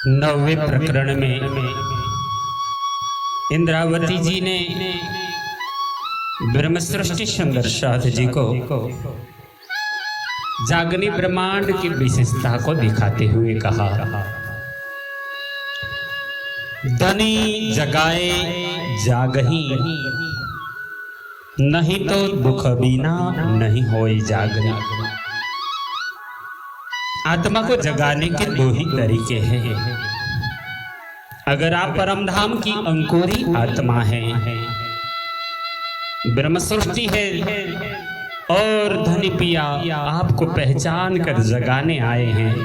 9वें प्रकरण में इंद्रावती जी ने ब्रह्म सृष्टि संघर्षाथ जी को जागनी ब्रह्मांड की विशेषता को दिखाते हुए कहा, धनी जगाए जागही, नहीं तो दुख बिना नहीं होई जागनी। आत्मा को जगाने के दो ही तरीके हैं। अगर आप परमधाम की अंकुरी आत्मा हैं, ब्रह्म सृष्टि है और धनी पिया आपको पहचान कर जगाने आए हैं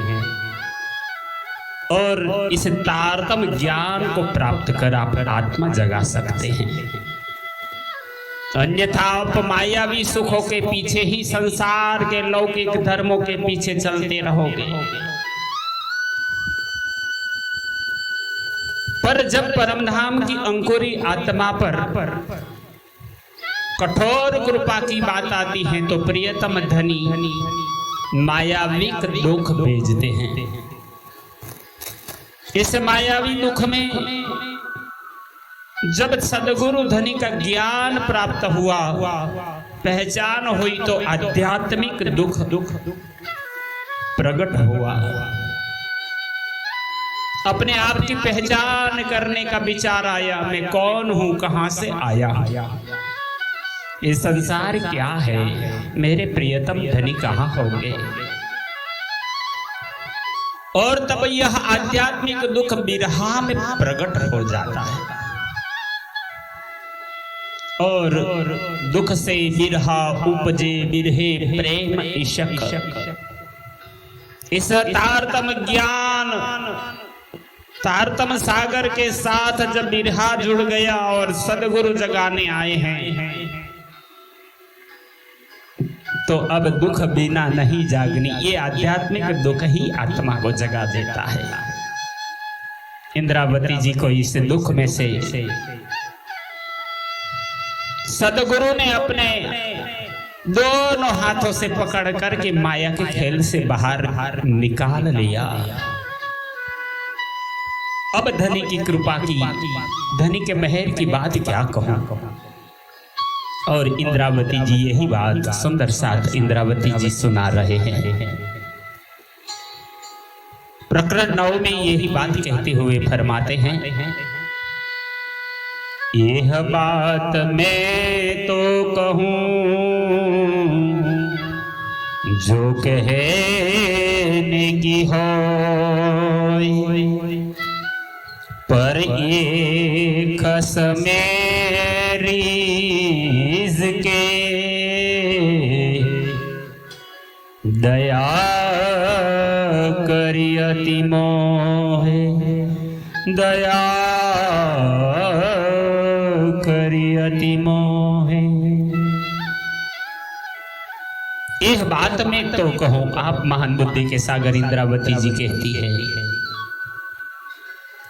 और इस तारतम्य ज्ञान को प्राप्त कर आप आत्मा जगा सकते हैं। अन्यथा आप मायावी सुखों के पीछे ही संसार के लौकिक धर्मों के पीछे चलते रहोगे। पर जब परमधाम की अंकुरी आत्मा पर कठोर कृपा की बात आती है तो प्रियतम धनी मायावी दुख भेजते हैं। इस मायावी दुख में जब सदगुरु धनी का ज्ञान प्राप्त हुआ, पहचान हुई तो आध्यात्मिक दुख प्रकट हुआ। अपने आप की पहचान करने का विचार आया, मैं कौन हूं, कहां से आया, ये संसार क्या है, मेरे प्रियतम धनी कहां होंगे। और तब यह आध्यात्मिक दुख विरहा में प्रकट हो जाता है और दुख से विरहा उपजे विरहे प्रेम इशक। इस तारतम ज्ञान तारतम सागर के साथ जब विरहा जुड़ गया और सदगुरु जगाने आए हैं तो अब दुख बिना नहीं जागनी। ये आध्यात्मिक दुख ही आत्मा को जगा देता है। इंद्रावती जी को इस दुख में से सदगुरु ने अपने दोनों हाथों से पकड़ करके माया के खेल से बाहर निकाल लिया। अब धनी की कृपा की, धनी के मेहर की बात क्या कहूं। और इंद्रावती जी यही बात सुंदर साथ इंद्रावती जी सुना रहे हैं। प्रकरण 9 में यही बात कहते हुए फरमाते हैं, यह बात मैं तो कहूं जो कहने की हो, पर ये खस मेरी के दया करियति मोहे, दया करियति मोहे। इस बात में तो कहूं, आप महान बुद्धि के सागर इंद्रावती जी कहती है,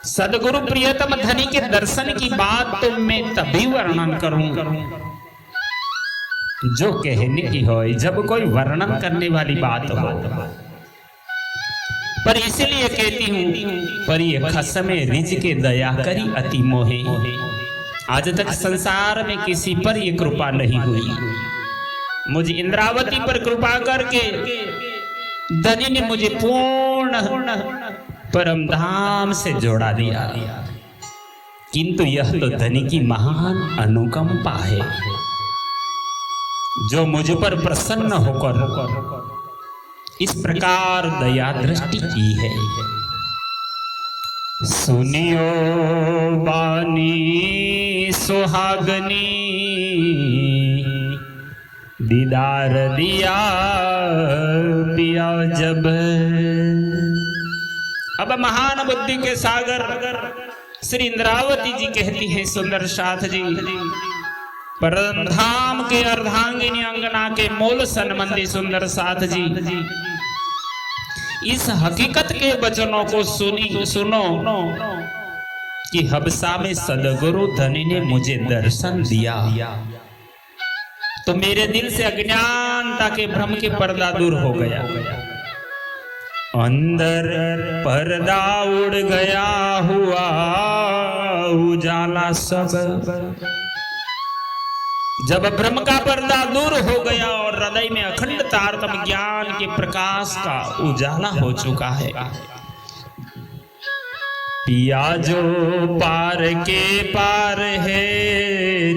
सदगुरु प्रियतम धनी के दर्शन की बात तो मैं तभी वर्णन करूं जो कहने की हो, जब कोई वर्णन करने वाली बात हो। पर इसलिए कहती हूं, पर ये खसमे रिज के दया करी अति मोहे। आज तक संसार में किसी पर ये कृपा नहीं हुई, मुझे इंद्रावती पर कृपा करके धनी ने मुझे पूर्ण परमधाम से जोड़ा दिया। किंतु यह तो धनी की महान अनुकंपा है जो मुझ पर प्रसन्न होकर इस प्रकार दया दृष्टि की है। सुनियो बानी सुहागनी, दीदार दिया पिया जब। अब महान बुद्धि के सागर श्री इंद्रावती जी कहती हैं, सुंदर साथ जी, परमधाम के अर्धांगिनी अंगना के मूल संबंधी सुंदर साथ जी, इस हकीकत के वचनों को सुनो कि हबसा में सदगुरु धनी ने मुझे दर्शन दिया तो मेरे दिल से अज्ञानता के भ्रम के पर्दा दूर हो गया अंदर पर्दा उड़ गया, हुआ उजाला सब। जब ब्रह्म का पर्दा दूर हो गया और हृदय में अखंड तारतम्य ज्ञान के प्रकाश का उजाला हो चुका है, पिया जो पार के पार है,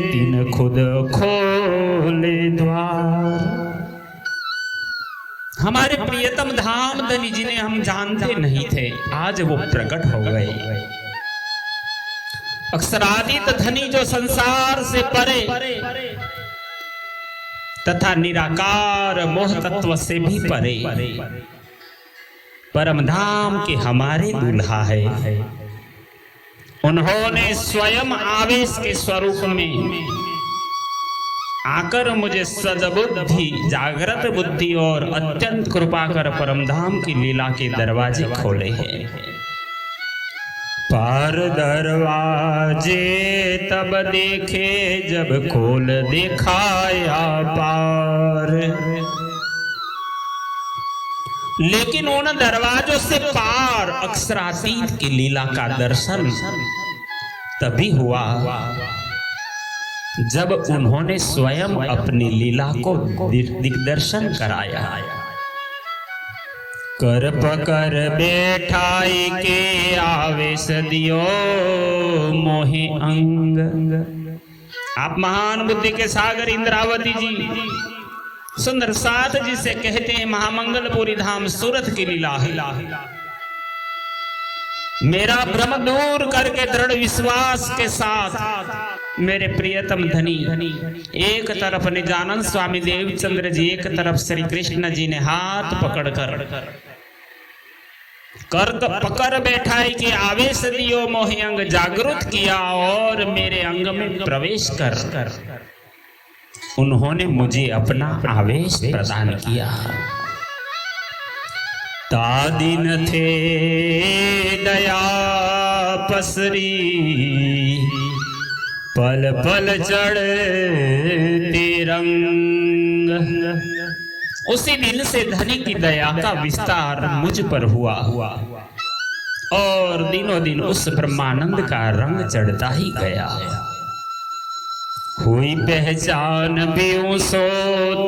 तीन खुद खोले द्वार। हमारे प्रियतम धाम धनी जिन्हें हम जानते नहीं थे, आज वो प्रकट हो गए। अक्षरातीत धनी जो संसार से परे तथा निराकार मोह तत्व से भी परे, परम धाम के हमारे दूल्हा है। उन्होंने स्वयं आवेश के स्वरूप में आकर मुझे सद्बुद्धि, जागृत बुद्धि और अत्यंत कृपा कर परमधाम की लीला के दरवाजे खोले हैं। पार दरवाजे तब देखे जब खोल दिखाया पार, लेकिन उन दरवाजों से पार अक्षरातीत की लीला का दर्शन तभी हुआ जब उन्होंने स्वयं अपनी लीला को दिग्दर्शन कराया। कर पकर बैठाई के आवेश दियो मोहे अंग। आप महान बुद्धि के सागर इंद्रावती जी सुंदर साथ जिसे कहते हैं महामंगलपुरी धाम सूरत की लीला है। मेरा भ्रम दूर करके दृढ़ विश्वास के साथ मेरे प्रियतम धनी, एक तरफ निजानंद स्वामी देवचंद्र जी, एक तरफ श्री कृष्ण जी ने हाथ पकड़कर पकड़ बैठाई के आवेश दियो मोहि अंग, जागृत किया और मेरे अंग में प्रवेश कर उन्होंने मुझे अपना आवेश प्रदान किया। तादिन थे दया पसरी, पल पल चढ़ते रंग। उसी दिन से धनी की दया का विस्तार मुझ पर हुआ और दिनों दिन उस ब्रह्मानंद का रंग चढ़ता ही गया। हुई पहचान भी सो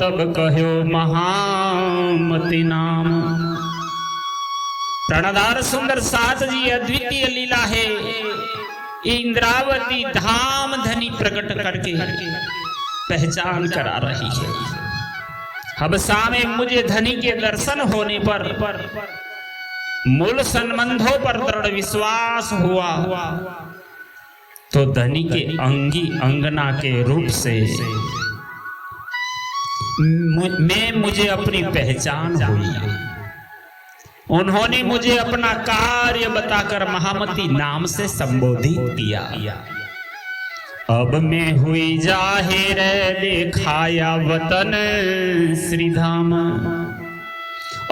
तब कहो महामति नाम। प्रणदार सुंदर साथ जी अद्वितीय लीला है। इंद्रावती धाम धनी प्रकट करके पहचान करा रही है। हबसा में मुझे धनी के दर्शन होने पर मूल संबंधों पर दृढ़ विश्वास हुआ तो धनी के अंगी अंगना के रूप से मुझे अपनी पहचान हुई। उन्होंने मुझे अपना कार्य बताकर महामती नाम से संबोधित किया। अब मैं हुई जाहिर दिखाया वतन श्रीधाम,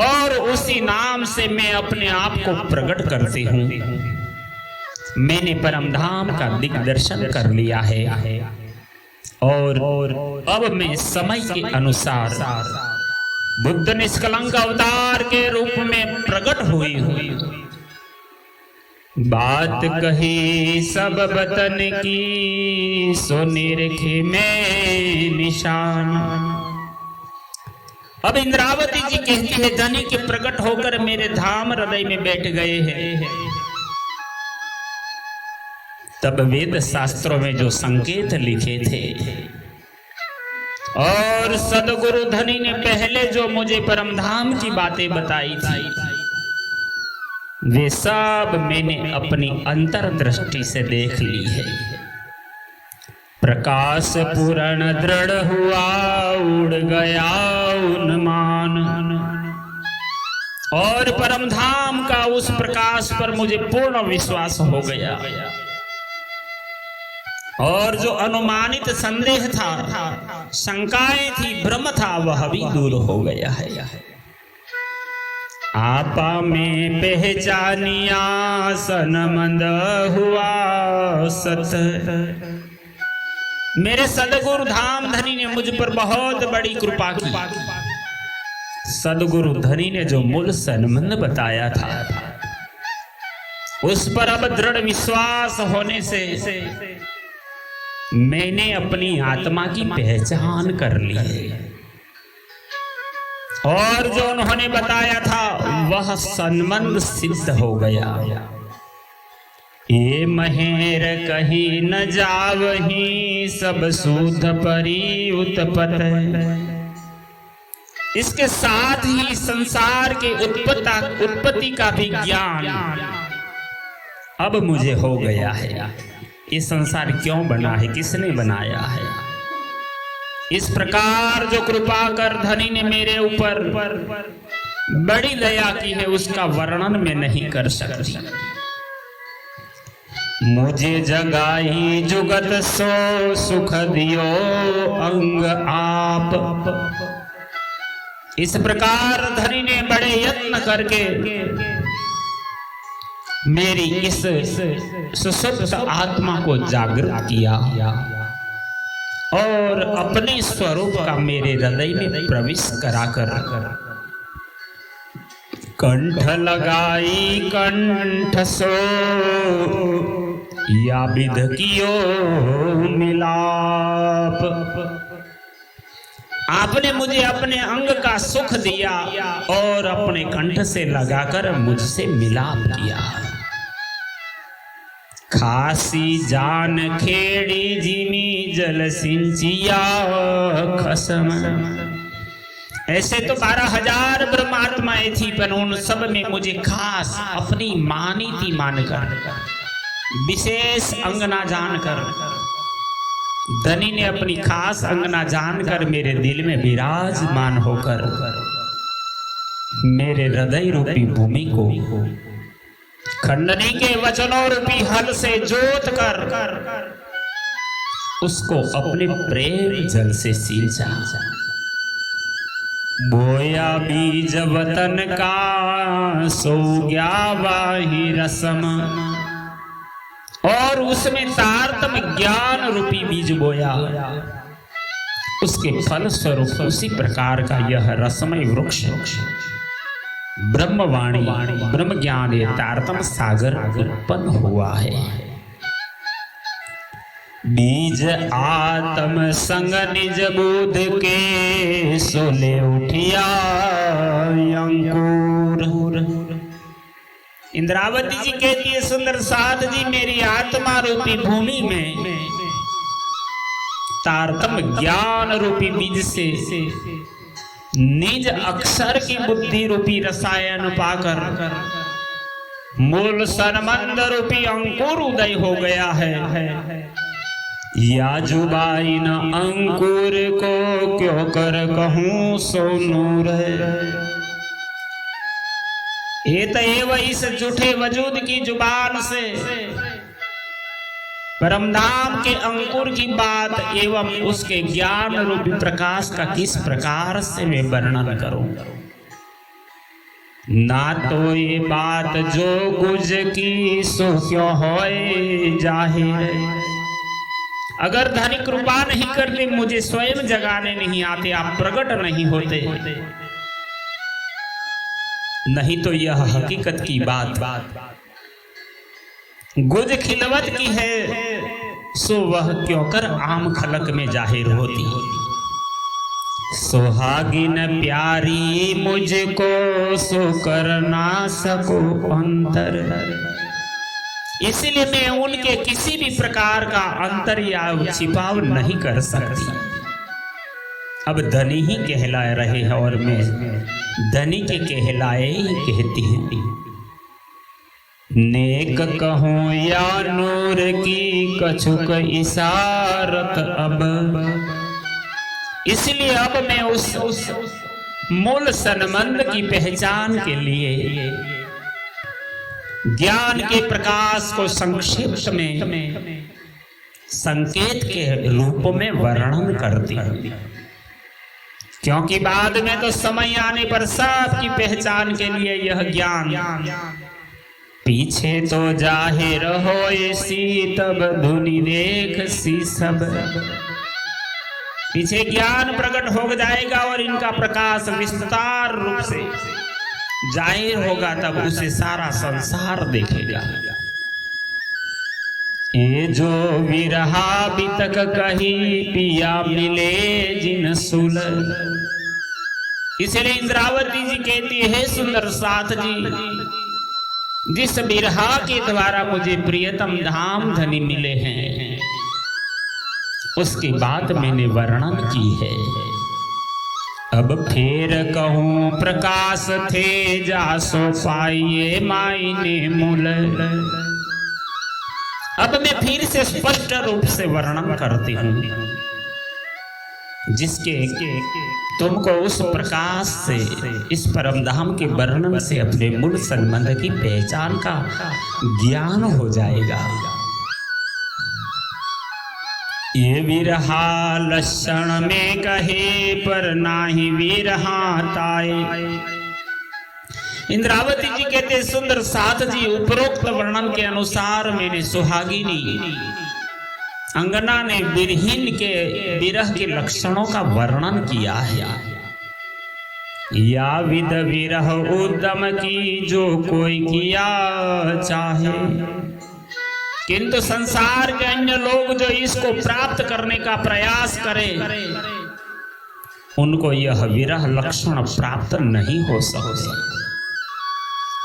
और उसी नाम से मैं अपने आप को प्रकट करती हूँ। मैंने परमधाम का दिग्दर्शन कर लिया है और अब मैं समय के अनुसार बुद्ध निष्कलंक अवतार के रूप में प्रकट हुई हूँ। बात कही सब वतन की, सो निरखे में निशान। अब इंद्रावती जी कहती है धनी के प्रकट होकर मेरे धाम हृदय में बैठ गए हैं। तब वेद शास्त्रों में जो संकेत लिखे थे और सदगुरु धनी ने पहले जो मुझे परमधाम की बातें बताई थी, वे सब मैंने अपनी अंतर्दृष्टि से देख ली है। प्रकाश पूर्ण दृढ़ हुआ, उड़ गया उन्मान, और परमधाम का उस प्रकाश पर मुझे पूर्ण विश्वास हो गया। और जो अनुमानित संदेह था, शंकाएं थी, भ्रम था, वह भी दूर हो गया है। आपा में पहचानिया सनमंद हुआ सत। मेरे सदगुरु धाम धनी ने मुझ पर बहुत बड़ी कृपा की। सदगुरु धनी ने जो मूल संबंध बताया था, उस पर अब दृढ़ विश्वास होने से मैंने अपनी आत्मा की पहचान कर ली है। और जो उन्होंने बताया था वह संबंध सिद्ध हो गया। ये महेर कहीं न जावही, सब सूद परी उत्पत। इसके साथ ही संसार के उत्पत्ति का भी ज्ञान अब मुझे हो गया है। ये संसार क्यों बना है, किसने बनाया है। इस प्रकार जो कृपा कर धनी ने मेरे ऊपर बड़ी दया की है, उसका वर्णन मैं नहीं कर सकती। मुझे जगाई जुगत सो सुख दियो अंग आप। इस प्रकार धनी ने बड़े यत्न करके मेरी इस सुसुप्त आत्मा को जागृत किया और अपने स्वरूप का मेरे हृदय में प्रवेश कराकर कंठ लगाई कंठ सो या विध कियो मिलाप। आपने मुझे अपने अंग का सुख दिया और अपने कंठ से लगाकर मुझसे मिलाप किया। खासी जान खेड़ी जिमी जल सिंचिया खसम। ऐसे तो 12,000 ब्रह्मात्माएं थी, पर उन सब में मुझे खास अपनी मानी थी मानकर, विशेष अंगना जानकर, धनी ने अपनी खास अंगना जानकर मेरे दिल में विराजमान होकर मेरे हृदय रूपी भूमि को खंडनी के वचनों रूपी हल से जोत कर उसको अपने प्रेम जल से सींचा। बोया बीज वतन का सो गया वाही रसम। और उसमें तारतम ज्ञान रूपी बीज बोया, उसके फल स्वरूप उसी प्रकार का यह रसमय वृक्ष ब्रह्मवाणी ब्रह्म ज्ञान तारतम सागर उत्पन्न हुआ है। बीज आत्म संग निज बुध के सोले उठिया अंकुर। इंद्रावती जी कहती है, सुंदर साध जी, मेरी आत्मा रूपी भूमि में तारतम ज्ञान रूपी बीज से निज अक्षर की बुद्धि रूपी रसायन पाकर मूल संबंध रूपी अंकुर उदय हो गया है। या जुबाई न अंकुर को क्यों कर कहूं सो नूर। एतएव इस झूठे वजूद की जुबान से परमधाम के अंकुर की बात एवं उसके ज्ञान रूपी प्रकाश का किस प्रकार से मैं वर्णन करूं। ना तो ये बात जो गुज की सो क्यों होए जाहिर। अगर धनी कृपा नहीं करते, मुझे स्वयं जगाने नहीं आते, आप प्रकट नहीं होते, नहीं तो यह हकीकत की बात गुज खिलवत की है, सो वह क्यों कर आम खलक में जाहिर होती। सुहागिन प्यारी मुझको सो कर ना सको अंतर। इसलिए मैं उनके किसी भी प्रकार का अंतर या छिपाव नहीं कर सकती। अब धनी ही कहला रहे हैं और मैं धनी के कहलाए ही कहती हूँ। नेक कहूँ या नूर की कछुक इशारत अब। इसलिए अब मैं उस मूल संबंध की पहचान के लिए ज्ञान के प्रकाश को संक्षिप्त में संकेत के रूप में वर्णन करती हूँ, क्योंकि बाद में तो समय आने पर सबकी पहचान के लिए यह ज्ञान पीछे तो जाहिर हो सी तब धुनी देख सी सब। पीछे ज्ञान प्रकट हो जाएगा और इनका प्रकाश विस्तार रूप से जाहिर होगा, तब उसे सारा संसार देखेगा। ये जो विरहा बितक कही पिया मिले जिन सुल। इसलिए इंद्रावती जी कहती है, सुंदर साथ जी, जिस विरहा के द्वारा मुझे प्रियतम धाम धनी मिले हैं, उसकी बात मैंने वर्णन की है। अब फिर कहूं प्रकाश थे जासो पाइए मायने मूल। अब मैं फिर से स्पष्ट रूप से वर्णन करती हूं, जिसके तुमको उस प्रकाश से, इस परम धाम के वर्णन से अपने मूल संबंध की पहचान का ज्ञान हो जाएगा। ये विरहा लक्षण में कहे पर नाही विरहा ताए। इंद्रावती जी कहते, सुंदर साथ जी, उपरोक्त वर्णन के अनुसार मैंने सुहागिनी अंगना ने विरहीन के विरह के लक्षणों का वर्णन किया है। या विद विरह उद्यम की जो कोई किया चाहे, किंतु संसार के अन्य लोग जो इसको प्राप्त करने का प्रयास करें, उनको यह विरह लक्षण प्राप्त नहीं हो सकता।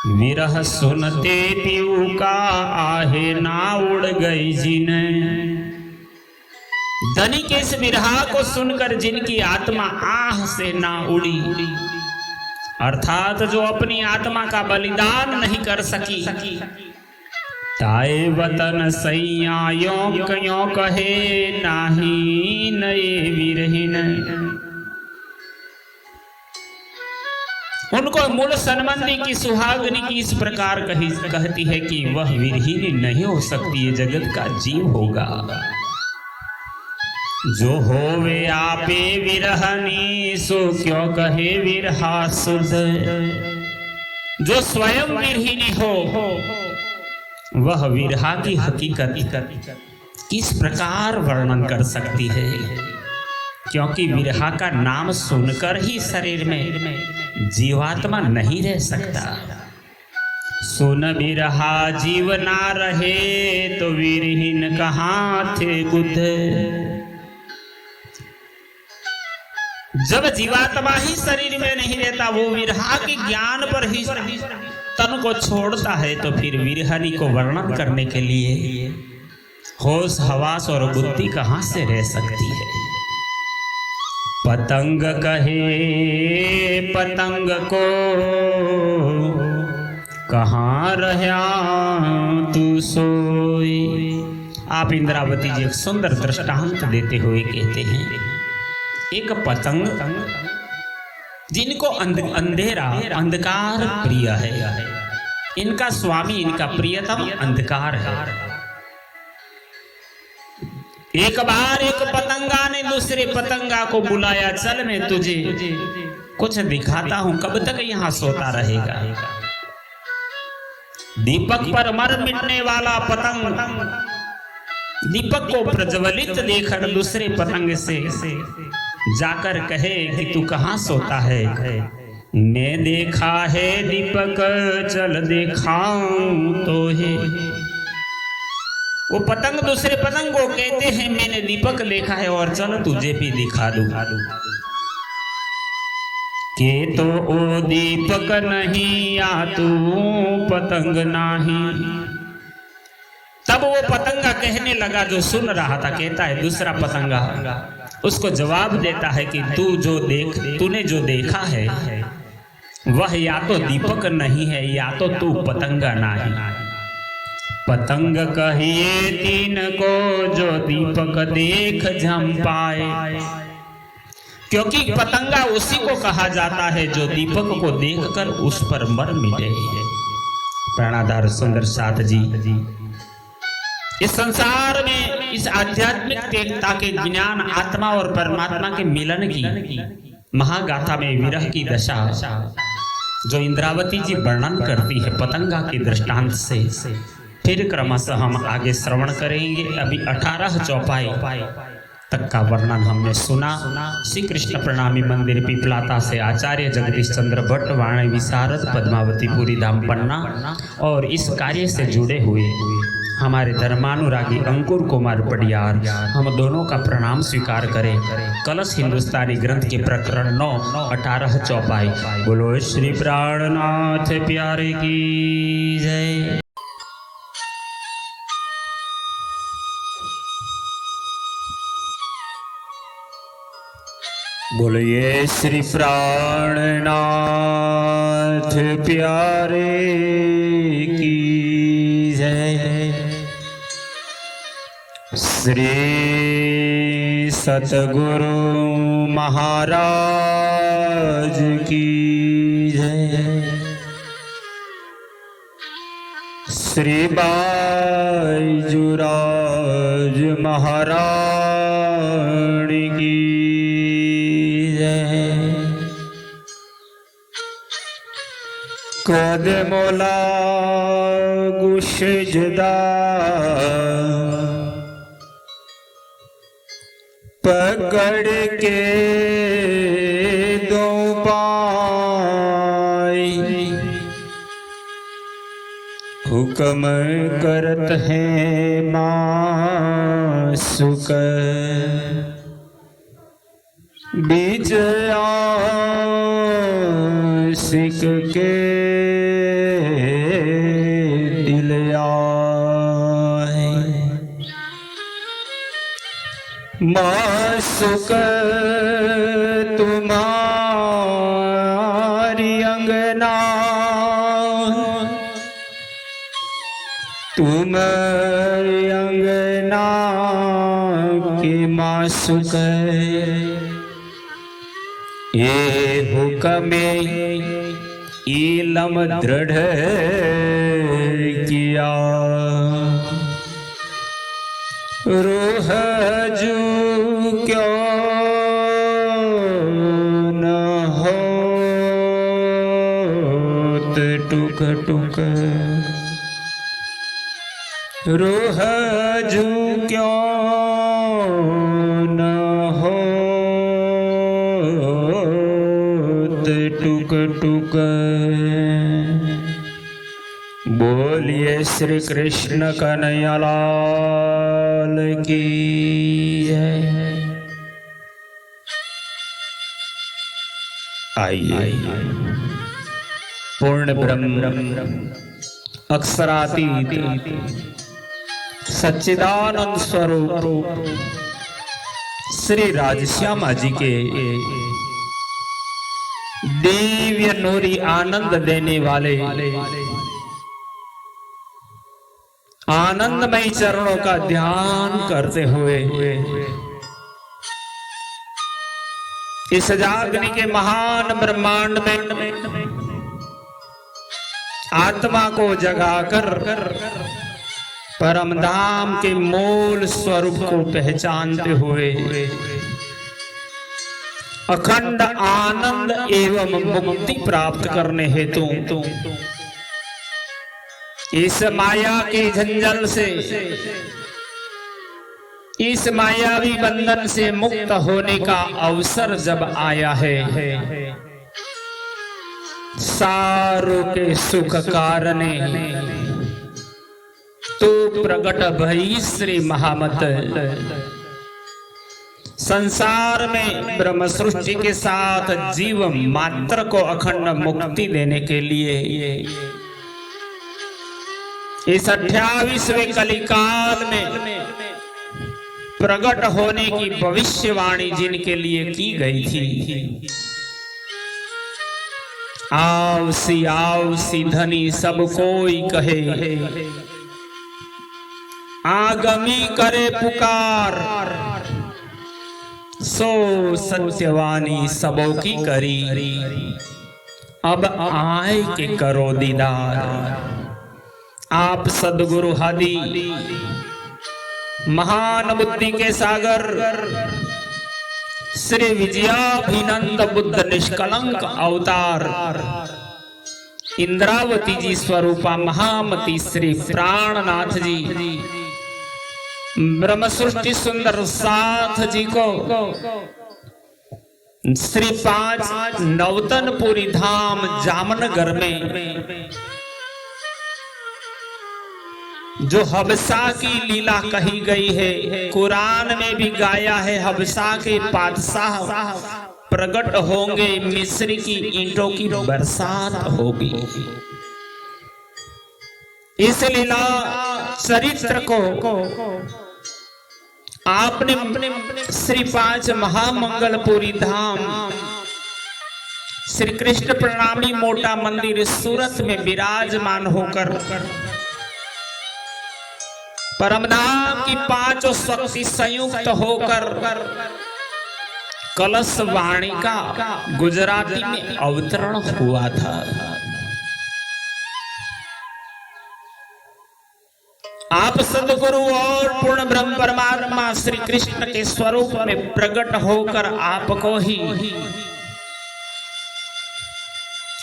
विरह सुनते पीऊ का आहे ना उड़ गई जिने। धनी के इस विरहा को सुनकर जिनकी आत्मा आह से ना उड़ी, अर्थात जो अपनी आत्मा का बलिदान नहीं कर सकी, ताए वतन सैया यो क्यों कहे नाही नए विरहीन। उनको मूल संबंधी की सुहागनी की इस प्रकार कहती है कि वह विरहीनी नहीं हो सकती, ये जगत का जीव होगा। जो होवे आपे विरहनी सो क्यों कहे विरहा सुध। जो स्वयं विरहीनी हो वह विरहा की हकीकत किस प्रकार वर्णन कर सकती है, क्योंकि विरहा का नाम सुनकर ही शरीर में जीवात्मा नहीं रह सकता। सुन विरहा जीव ना रहे तो विरहीन कहाँ थे बुध। जब जीवात्मा ही शरीर में नहीं रहता, वो विरहा के ज्ञान पर ही तन को छोड़ता है, तो फिर विरहनी को वर्णन करने के लिए होश हवास और बुद्धि कहाँ से रह सकती है। पतंग कहे पतंग को कहाँ रहा तू सोई। आप इंद्रावती जी एक सुंदर दृष्टांत देते हुए कहते हैं, एक पतंग जिनको अंधेरा अंधकार प्रिय है, इनका स्वामी, इनका प्रियतम अंधकार है। एक बार एक पतंगा ने दूसरे पतंगा को बुलाया, चल मैं तुझे कुछ दिखाता हूं, कब तक यहां सोता रहेगा। दीपक पर मर मिटने वाला पतंग दीपक को प्रज्वलित देखकर दूसरे पतंग से जाकर कहे कि तू कहाँ सोता है। मैं देखा है दीपक, चल दिखाऊं तो है। वो पतंग दूसरे पतंग को कहते हैं, मैंने दीपक देखा है और चल तुझे भी दिखा दूं। के तो ओ दीपक नहीं या तू पतंग नहीं। तब वो पतंगा कहने लगा, जो सुन रहा था, कहता है दूसरा पतंगा उसको जवाब देता है कि तूने जो देखा है वह या तो दीपक नहीं है या तो तू पतंगा नहीं। पतंग कहिए तीन को जो दीपक देख झम पाए, क्योंकि पतंगा उसी को कहा जाता है जो दीपक को देखकर उस पर मर मिटे। प्राणाधार सुंदर साथ जी, इस संसार में इस आध्यात्मिकता के ज्ञान, आत्मा और परमात्मा के मिलन की महागाथा में विरह की दशा जो इंद्रावती जी वर्णन करती है पतंगा के दृष्टांत से, फिर क्रमशः हम आगे श्रवण करेंगे। अभी 18 चौपाई तक का वर्णन हमने सुना। श्री कृष्ण प्रणामी मंदिर पिपलाता से आचार्य जगदीश चंद्र भट्ट वाणी विशारद पद्मावती पुरी धाम पन्ना और इस कार्य से जुड़े हुए हमारे धर्मानुरागी अंकुर कुमार पडियार हम दोनों का प्रणाम स्वीकार करें। कलश हिंदुस्तानी ग्रंथ के प्रकरण 9 18 चौपाई। बोलो श्री प्राणनाथ प्यारे की जय। बोलिए श्री प्राणनाथ प्यारे की जय। श्री सतगुरु महाराज की जय। श्री बाईजुराज महाराज की कद मोला गुश जदा पकड़ के दो पाई हुक्म करत है मासुक बीच आशिक के दिल आए मासुक तुम्हारी अंगना तुम्हारी अंगना के मासुक ये हुक्मे इलम दृढ़ किया रूह जू क्यों न हो टुक टुक रूह जू क्यों न हो टुक टुक। बोलिए श्री कृष्ण कन्हैया लाल की जय। आइए पूर्ण ब्रह्म अक्षरातीत सच्चिदानंद स्वरूप श्री राजश्यामा जी के दिव्य नूरी आनंद देने वाले आनंदमय चरणों का ध्यान करते हुए इस जागने के महान ब्रह्मांड में आत्मा को जगाकर परम धाम के मूल स्वरूप को पहचानते हुए अखंड आनंद एवं मुक्ति प्राप्त करने हेतु इस माया के झंझल से इस मायावी बंधन से मुक्त होने का अवसर जब आया है सारों के सुख कारणे तो प्रकट भई श्री महामत संसार में ब्रह्म सृष्टि के साथ जीव मात्र को अखंड मुक्ति देने के लिए इस 28वें कलिकाल में प्रकट होने की भविष्यवाणी जिनके लिए की गई थी। आओ सी धनी सब कोई कहे आगमी करे पुकार सो सत्यवाणी सबों की करी अब आए के करो दीदार। आप सदगुरु हदि महान बुद्धि के सागर श्री विजयाभिनंद बुद्ध निष्कलंक अवतार इंद्रावती जी स्वरूपा महामती श्री प्राणनाथ जी ब्रह्म सृष्टि सुंदर साथ जी को श्री 5 नवतनपुरी धाम जामनगर में जो हबसा की लीला कही गई है, कुरान में भी गाया है, हबसा के बादशाह प्रकट होंगे, मिस्र की ईंटों की बरसात होगी। इस लीला चरित्र को आपने श्री 5 महामंगलपुरी धाम श्री कृष्ण प्रणामी मोटा मंदिर सूरत में विराजमान होकर परमधाम की 5 शक्ति संयुक्त होकर कलश वाणी का गुजराती में अवतरण हुआ था। आप सदगुरु और पूर्ण ब्रह्म परमात्मा श्री कृष्ण के स्वरूप में प्रकट होकर आपको ही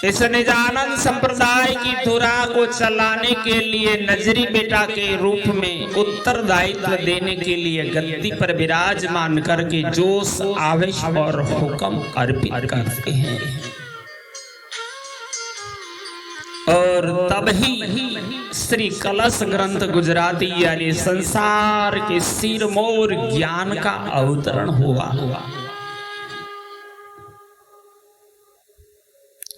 इस निजानंद संप्रदाय की धुरा को चलाने के लिए नजरी बेटा के रूप में उत्तरदायित्व देने के लिए गद्दी पर विराजमान करके जोश आवेश और हुक्म अर्पित करते हैं। और तब ही श्री कलश ग्रंथ गुजराती यानी संसार के सिरमौर ज्ञान का अवतरण हुआ,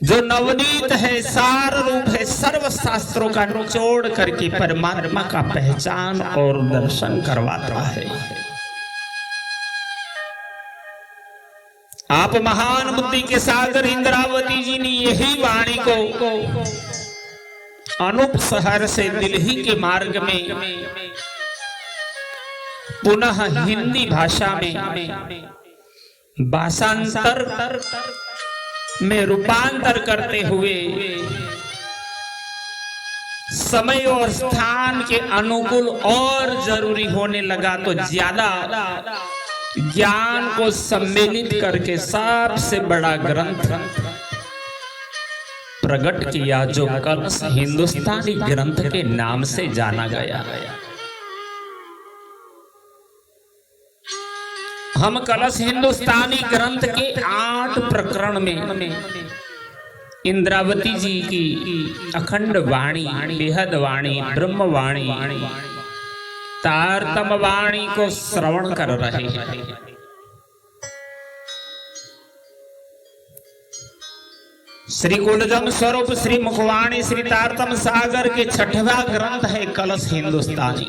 जो नवनीत है, सार रूप है, सर्व शास्त्रों का निचोड़ करके परमात्मा का पहचान और दर्शन करवाता है। आप महान बुद्धि के सागर इंद्रावती जी ने यही वाणी को अनूप शहर से दिल्ली के मार्ग में पुनः हिंदी भाषा में भाषांतर में रूपांतर करते हुए समय और स्थान के अनुकूल और जरूरी होने लगा तो ज्यादा ज्ञान को सम्मिलित करके सबसे बड़ा ग्रंथ प्रकट किया, जो कलश हिंदुस्तानी ग्रंथ के नाम से जाना गया। हम कलश हिंदुस्तानी ग्रंथ के 8 प्रकरण में इंद्रावती जी की अखंड वाणी, बेहद वाणी, ब्रह्म वाणी, तारतम वाणी को श्रवण कर रहे हैं। श्री गुणजम स्वरूप श्री मुखवाणी श्री तारतम सागर के 6वां ग्रंथ है कलश हिंदुस्तानी।